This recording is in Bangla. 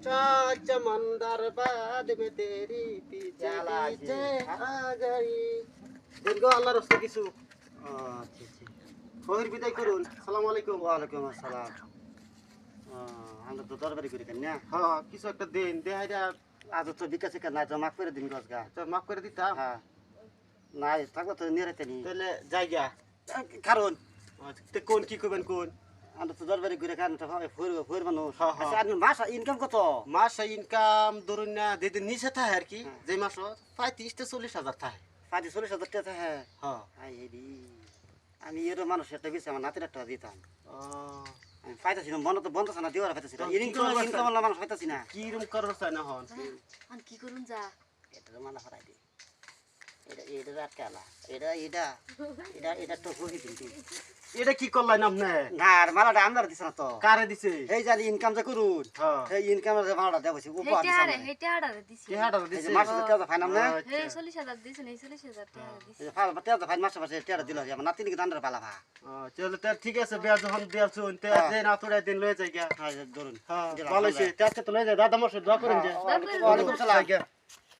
चमंदर बाद में तेरी पीछे पीछे आ गई दीर्घ আল্লাহর রাস্তা কিছু আচ্ছা আচ্ছা। ফহির বিদায় করুন আসসালামু আলাইকুম ওয়ালাইকুম আসসালাম। আমরা তো দরবারি করি কেন না? হ্যাঁ কিছু একটা দেন দেহাইরা আজ তো বিকাশে কেন নাই তো মাফ করে দিন গজগা। তো মাফ করে দিতাম হ্যাঁ নাই থাকলে তো নিয়ে রেতে নি তাহলে জায়গা কারণ তে কোন কি করবেন কোন আমরা তো দরবারি করে কারণ তো ফুর ফুর মানুষ। হ্যাঁ, হ্যাঁ। আচ্ছা আপনি মাস ইনকাম কত? মাসে ইনকাম ধরুন না দিদিন নিচে থাকে আর কি যে মাস 35-40 হাজার থাকে 40,000 টাকা। হ্যাঁ হ্যাঁ আমি এর মানুষ একটা বেশি আমার নাতির একটা দিতাম। ও আমি পাইতেছি না মনে তো বন্ধ আছে না দেওয়ার পাইতেছি না তো কি ইনকাম করবা ইনকাম মানুষ পাইতেছি না। কি রকম করার চাই না হন আন কি করুন যা এটা মালা ফরাই দি এটা এটা রাত কালা এটা এটা এটা এটা তো হই কিন্তু এটা কি করলেন আপনি না আর মালাটা আমরা দিছ না তো কারে দিছে এই জানি ইনকাম যে করুন হ্যাঁ এই ইনকামের যে মালাটা দেবছি উপহার দিছ না হেটে হাড়ারে দিছি কি হাটা এই যে দিছে মাসে টাকা ফাইনাম না হে 40,000 দিছেন এই 40,000 টাকা দিছি এই যে ফাল টাকা ফাইন মাসে মাসে টাকা দিল আমার নাতিনি কি দান্ডার পালা ভা চলো তার ঠিক আছে বিয়া যখন দেওয়ার শুন তে দেন আতরে দিন লয়ে যাই গা হ্যাঁ ধরুন হ্যাঁ ভালো হইছে তে আজকে তো লয়ে যাই দাদা মশাই দোয়া করেন যে ওয়ালাইকুম সালাম।